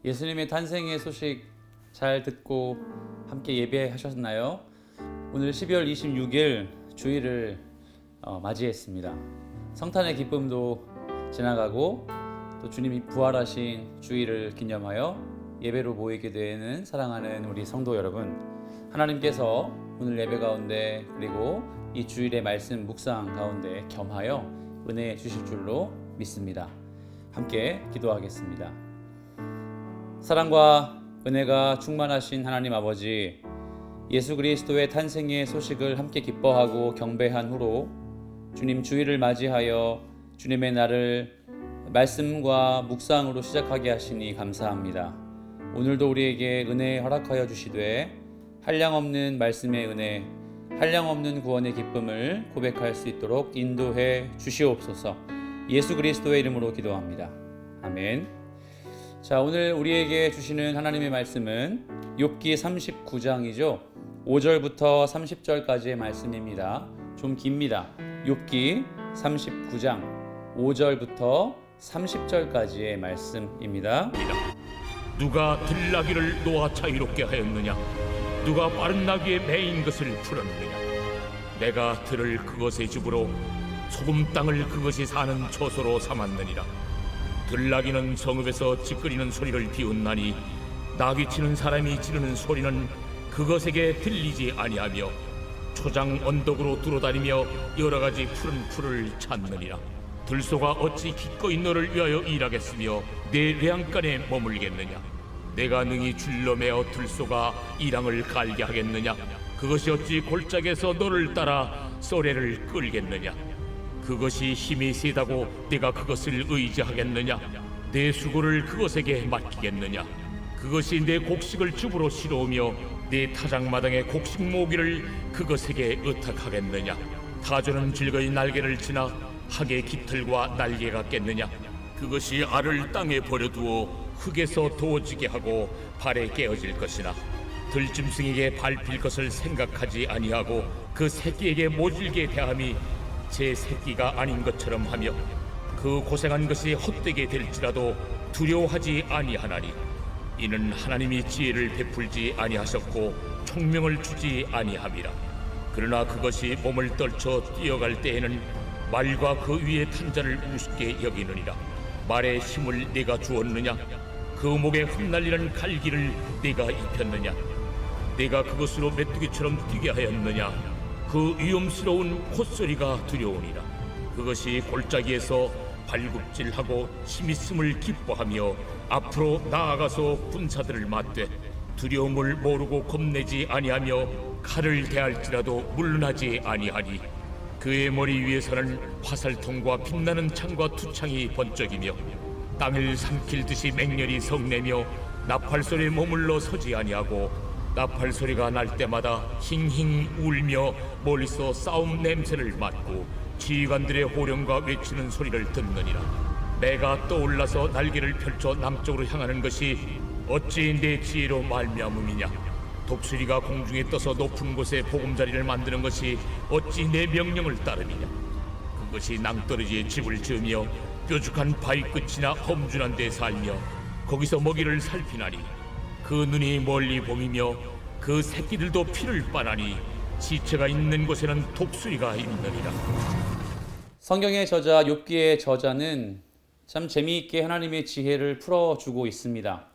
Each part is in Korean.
예수님의 탄생의 소식 잘 듣고 함께 예배하셨나요? 오늘 12월 26일 주일을 맞이했습니다. 성탄의 기쁨도 지나가고 또 주님이 부활하신 주일을 기념하여 예배로 모이게 되는 사랑하는 우리 성도 여러분, 하나님께서 오늘 예배 가운데 그리고 이 주일의 말씀 묵상 가운데 겸하여 은혜 주실 줄로 믿습니다. 함께 기도하겠습니다. 사랑과 은혜가 충만하신 하나님 아버지, 예수 그리스도의 탄생의 소식을 함께 기뻐하고 경배한 후로 주님 주일을 맞이하여 주님의 날을 말씀과 묵상으로 시작하게 하시니 감사합니다. 오늘도 우리에게 은혜 허락하여 주시되 한량없는 말씀의 은혜, 한량없는 구원의 기쁨을 고백할 수 있도록 인도해 주시옵소서. 예수 그리스도의 이름으로 기도합니다. 아멘. 자, 오늘 우리에게 주시는 하나님의 말씀은 욥기 39장이죠. 5절부터 30절까지의 말씀입니다. 좀 깁니다. 욥기 39장 5절부터 30절까지의 말씀입니다. 누가 들나귀를 노아 차이롭게 하였느냐? 누가 빠른 나귀의 매인 것을 풀었느냐? 내가 들을 그것의 집으로 소금 땅을 그것이 사는 처소로 삼았느니라. 들나귀는 성읍에서 찌끄리는 소리를 비웃나니 나귀 치는 사람이 지르는 소리는 그것에게 들리지 아니하며 초장 언덕으로 두루다니며 여러 가지 푸른 풀을 찾느니라. 들소가 어찌 기꺼이 너를 위하여 일하겠으며 내 외양간에 머물겠느냐? 내가 능히 줄로 매어 들소가 이랑을 갈게 하겠느냐? 그것이 어찌 골짜기에서 너를 따라 쏘래를 끌겠느냐? 그것이 힘이 세다고 내가 그것을 의지하겠느냐? 내 수고를 그것에게 맡기겠느냐? 그것이 내 곡식을 줍으로 실어오며 내 타작마당의 곡식 모기를 그것에게 의탁하겠느냐? 타조는 즐거이 날개를 치나 학의 깃털과 날개가 깼느냐? 그것이 알을 땅에 버려두어 흙에서 도어지게 하고 발에 깨어질 것이나 들짐승에게 밟힐 것을 생각하지 아니하고 그 새끼에게 모질게 대함이 제 새끼가 아닌 것처럼 하며 그 고생한 것이 헛되게 될지라도 두려워하지 아니하나니 이는 하나님이 지혜를 베풀지 아니하셨고 총명을 주지 아니함이라. 그러나 그것이 몸을 떨쳐 뛰어갈 때에는 말과 그 위에 탄 자를 우습게 여기느니라. 말에 힘을 네가 주었느냐? 그 목에 흩날리는 갈기를 네가 입혔느냐? 네가 그것으로 메뚜기처럼 뛰게 하였느냐? 그 위험스러운 콧소리가 두려우니라. 그것이 골짜기에서 발굽질하고 힘있음을 기뻐하며 앞으로 나아가서 군사들을 맞되 두려움을 모르고 겁내지 아니하며 칼을 대할지라도 물러나지 아니하니 그의 머리 위에서는 화살통과 빛나는 창과 투창이 번쩍이며 땅을 삼킬 듯이 맹렬히 성내며 나팔 소리에 머물러 서지 아니하고 나팔 소리가 날 때마다 힝힝 울며 멀리서 싸움 냄새를 맡고 지휘관들의 호령과 외치는 소리를 듣느니라. 내가 떠올라서 날개를 펼쳐 남쪽으로 향하는 것이 어찌 내 지혜로 말미암음이냐? 독수리가 공중에 떠서 높은 곳에 보금자리를 만드는 것이 어찌 내 명령을 따르느냐? 그것이 낭떠러지에 집을 지으며 뾰족한 바위 끝이나 험준한 데 살며 거기서 먹이를 살피나니 그 눈이 멀리 봄이며 그 새끼들도 피를 빠나니 지체가 있는 곳에는 독수리가 있느니라. 성경의 저자 욥기의 저자는 참 재미있게 하나님의 지혜를 풀어주고 있습니다.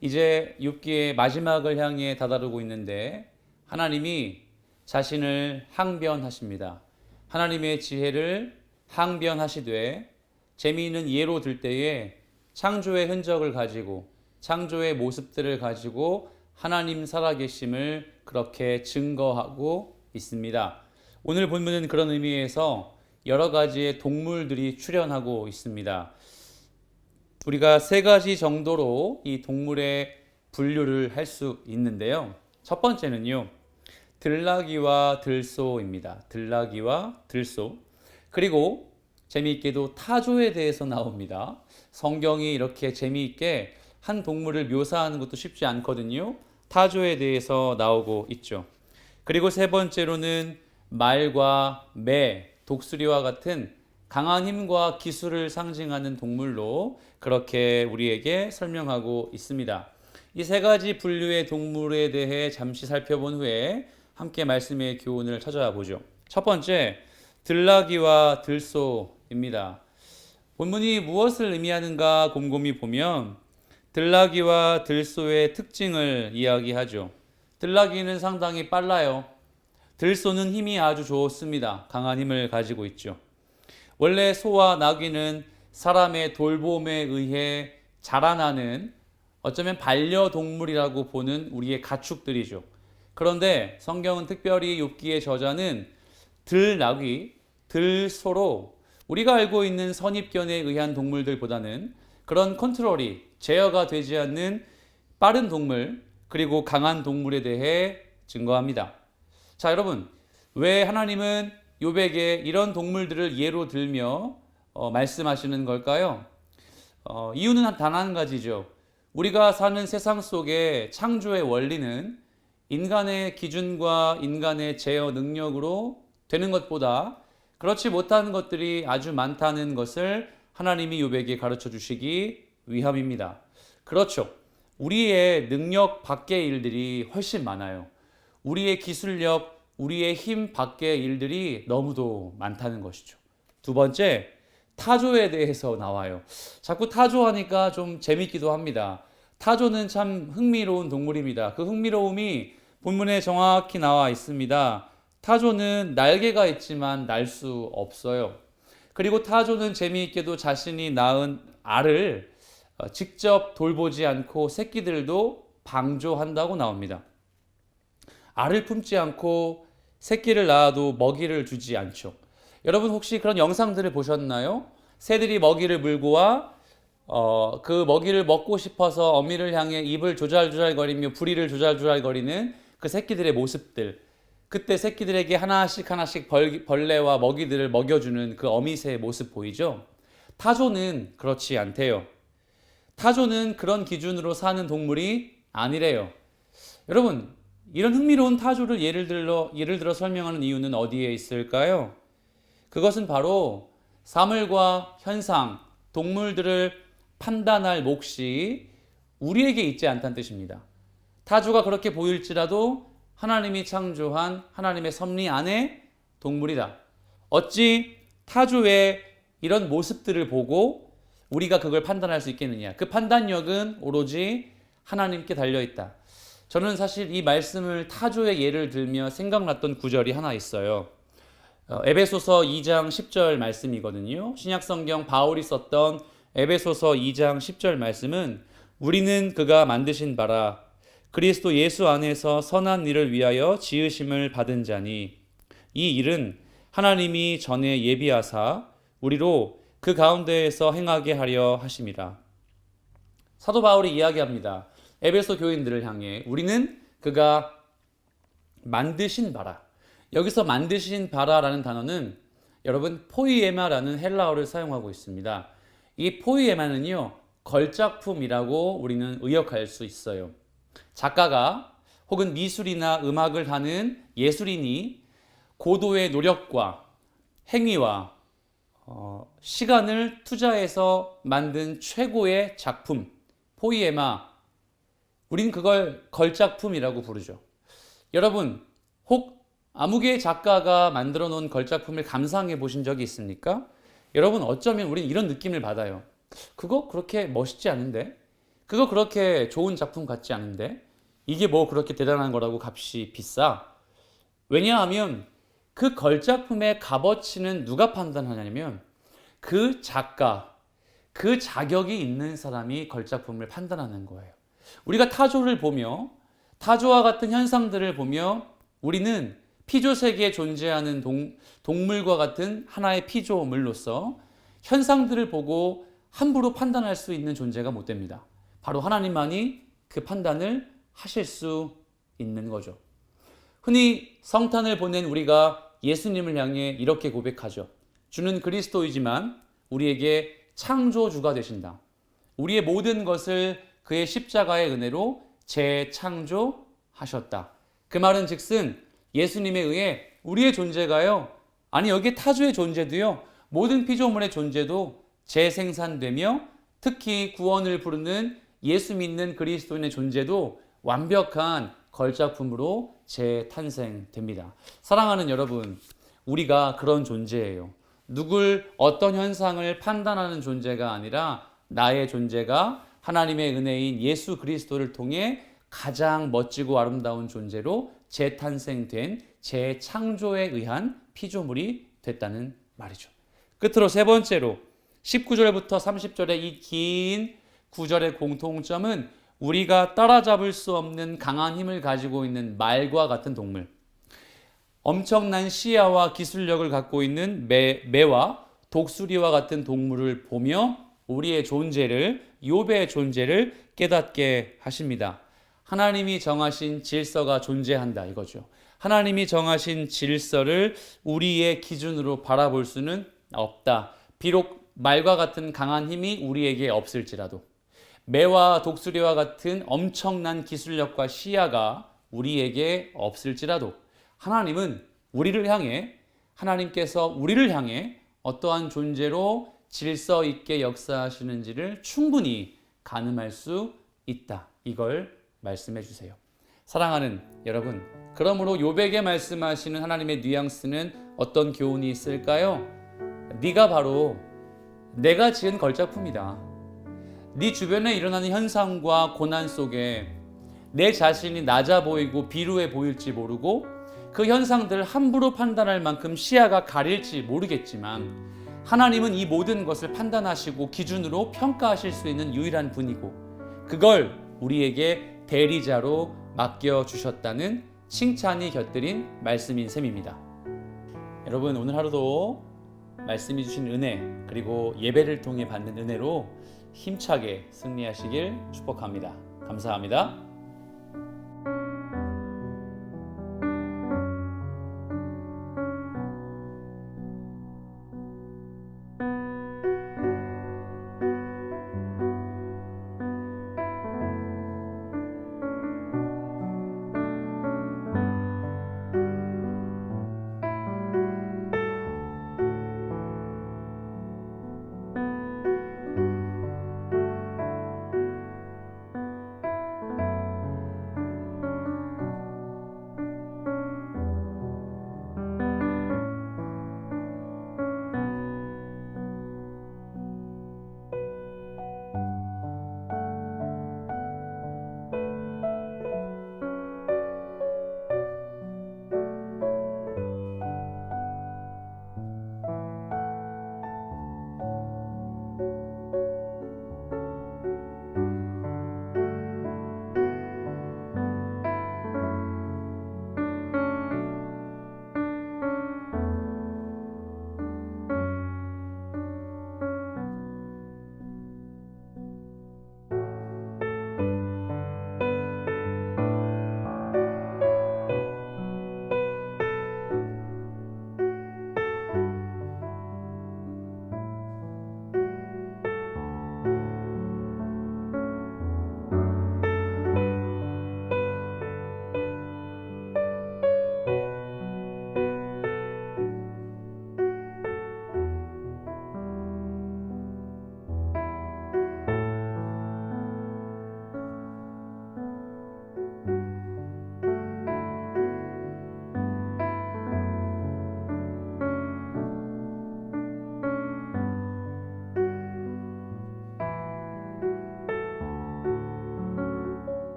이제 욥기의 마지막을 향해 다다르고 있는데 하나님이 자신을 항변하십니다. 하나님의 지혜를 항변하시되 재미있는 예로 들 때에 창조의 흔적을 가지고 창조의 모습들을 가지고 하나님 살아계심을 그렇게 증거하고 있습니다. 오늘 본문은 그런 의미에서 여러 가지의 동물들이 출현하고 있습니다. 우리가 세 가지 정도로 이 동물의 분류를 할 수 있는데요. 첫 번째는요, 들나귀와 들소입니다. 들나귀와 들소. 그리고 재미있게도 타조에 대해서 나옵니다. 성경이 이렇게 재미있게 한 동물을 묘사하는 것도 쉽지 않거든요. 타조에 대해서 나오고 있죠. 그리고 세 번째로는 말과 매, 독수리와 같은 강한 힘과 기술을 상징하는 동물로 그렇게 우리에게 설명하고 있습니다. 이 세 가지 분류의 동물에 대해 잠시 살펴본 후에 함께 말씀의 교훈을 찾아와 보죠. 첫 번째, 들나귀와 들소입니다. 본문이 무엇을 의미하는가 곰곰이 보면 들나귀와 들소의 특징을 이야기하죠. 들나귀는 상당히 빨라요. 들소는 힘이 아주 좋습니다. 강한 힘을 가지고 있죠. 원래 소와 나귀는 사람의 돌봄에 의해 자라나는 어쩌면 반려동물이라고 보는 우리의 가축들이죠. 그런데 성경은 특별히 욥기의 저자는 들나귀, 들소로 우리가 알고 있는 선입견에 의한 동물들보다는 그런 컨트롤이 제어가 되지 않는 빠른 동물 그리고 강한 동물에 대해 증거합니다. 자, 여러분, 왜 하나님은 욥에게 이런 동물들을 예로 들며 말씀하시는 걸까요? 이유는 단 한 가지죠. 우리가 사는 세상 속에 창조의 원리는 인간의 기준과 인간의 제어 능력으로 되는 것보다 그렇지 못한 것들이 아주 많다는 것을 하나님이 욥에게 가르쳐 주시기 위함입니다. 그렇죠. 우리의 능력 밖의 일들이 훨씬 많아요. 우리의 기술력, 우리의 힘 밖의 일들이 너무도 많다는 것이죠. 두 번째, 타조에 대해서 나와요. 자꾸 타조하니까 좀 재밌기도 합니다. 타조는 참 흥미로운 동물입니다. 그 흥미로움이 본문에 정확히 나와 있습니다. 타조는 날개가 있지만 날 수 없어요. 그리고 타조는 재미있게도 자신이 낳은 알을 직접 돌보지 않고 새끼들도 방조한다고 나옵니다. 알을 품지 않고 새끼를 낳아도 먹이를 주지 않죠. 여러분 혹시 그런 영상들을 보셨나요? 새들이 먹이를 물고 와 그 먹이를 먹고 싶어서 어미를 향해 입을 조잘조잘거리며 부리를 조잘조잘거리는 그 새끼들의 모습들. 그때 새끼들에게 하나씩 벌레와 먹이들을 먹여주는 그 어미새의 모습 보이죠? 타조는 그렇지 않대요. 타조는 그런 기준으로 사는 동물이 아니래요. 여러분, 이런 흥미로운 타조를 예를 들어 설명하는 이유는 어디에 있을까요? 그것은 바로 사물과 현상, 동물들을 판단할 몫이 우리에게 있지 않다는 뜻입니다. 타조가 그렇게 보일지라도 하나님이 창조한 하나님의 섭리 안에 동물이다. 어찌 타조의 이런 모습들을 보고 우리가 그걸 판단할 수 있겠느냐? 그 판단력은 오로지 하나님께 달려있다. 저는 사실 이 말씀을 타조의 예를 들며 생각났던 구절이 하나 있어요. 에베소서 2장 10절 말씀이거든요. 신약성경 바울이 썼던 에베소서 2장 10절 말씀은 우리는 그가 만드신 바라 그리스도 예수 안에서 선한 일을 위하여 지으심을 받은 자니 이 일은 하나님이 전에 예비하사 우리로 그 가운데에서 행하게 하려 하심이라. 사도 바울이 이야기합니다. 에베소 교인들을 향해 우리는 그가 만드신 바라. 여기서 만드신 바라라는 단어는 여러분 포이에마라는 헬라어를 사용하고 있습니다. 이 포이에마는요 걸작품이라고 우리는 의역할 수 있어요. 작가가 혹은 미술이나 음악을 하는 예술인이 고도의 노력과 행위와 시간을 투자해서 만든 최고의 작품 포이에마, 우린 그걸 걸작품이라고 부르죠. 여러분 혹 아무개 작가가 만들어 놓은 걸작품을 감상해 보신 적이 있습니까? 여러분 어쩌면 우린 이런 느낌을 받아요. 그거 그렇게 멋있지 않은데? 그거 그렇게 좋은 작품 같지 않은데? 이게 뭐 그렇게 대단한 거라고 값이 비싸? 왜냐하면 그 걸작품의 값어치는 누가 판단하냐면 그 작가, 그 자격이 있는 사람이 걸작품을 판단하는 거예요. 우리가 타조를 보며 타조와 같은 현상들을 보며 우리는 피조 세계에 존재하는 동물과 같은 하나의 피조물로서 현상들을 보고 함부로 판단할 수 있는 존재가 못 됩니다. 바로 하나님만이 그 판단을 하실 수 있는 거죠. 흔히 성탄을 보낸 우리가 예수님을 향해 이렇게 고백하죠. 주는 그리스도이지만 우리에게 창조주가 되신다. 우리의 모든 것을 그의 십자가의 은혜로 재창조하셨다. 그 말은 즉슨 예수님에 의해 우리의 존재가요, 아니 여기에 타조의 존재도요, 모든 피조물의 존재도 재생산되며 특히 구원을 부르는 예수 믿는 그리스도인의 존재도 완벽한 걸작품으로 재탄생됩니다. 사랑하는 여러분, 우리가 그런 존재예요. 누굴 어떤 현상을 판단하는 존재가 아니라 나의 존재가 하나님의 은혜인 예수 그리스도를 통해 가장 멋지고 아름다운 존재로 재탄생된 재창조에 의한 피조물이 됐다는 말이죠. 끝으로 세 번째로 19절부터 30절의 이 긴 구절의 공통점은 우리가 따라잡을 수 없는 강한 힘을 가지고 있는 말과 같은 동물, 엄청난 시야와 기술력을 갖고 있는 매와 독수리와 같은 동물을 보며 우리의 존재를, 욥의 존재를 깨닫게 하십니다. 하나님이 정하신 질서가 존재한다 이거죠. 하나님이 정하신 질서를 우리의 기준으로 바라볼 수는 없다. 비록 말과 같은 강한 힘이 우리에게 없을지라도, 매와 독수리와 같은 엄청난 기술력과 시야가 우리에게 없을지라도 하나님은 하나님께서 우리를 향해 어떠한 존재로 질서 있게 역사하시는지를 충분히 가늠할 수 있다. 이걸 말씀해 주세요. 사랑하는 여러분, 그러므로 욥에게 말씀하시는 하나님의 뉘앙스는 어떤 교훈이 있을까요? 네가 바로 내가 지은 걸작품이다. 네 주변에 일어나는 현상과 고난 속에 내 자신이 낮아 보이고 비루해 보일지 모르고 그 현상들을 함부로 판단할 만큼 시야가 가릴지 모르겠지만 하나님은 이 모든 것을 판단하시고 기준으로 평가하실 수 있는 유일한 분이고 그걸 우리에게 대리자로 맡겨주셨다는 칭찬이 곁들인 말씀인 셈입니다. 여러분, 오늘 하루도 말씀해 주신 은혜 그리고 예배를 통해 받는 은혜로 힘차게 승리하시길 축복합니다. 감사합니다.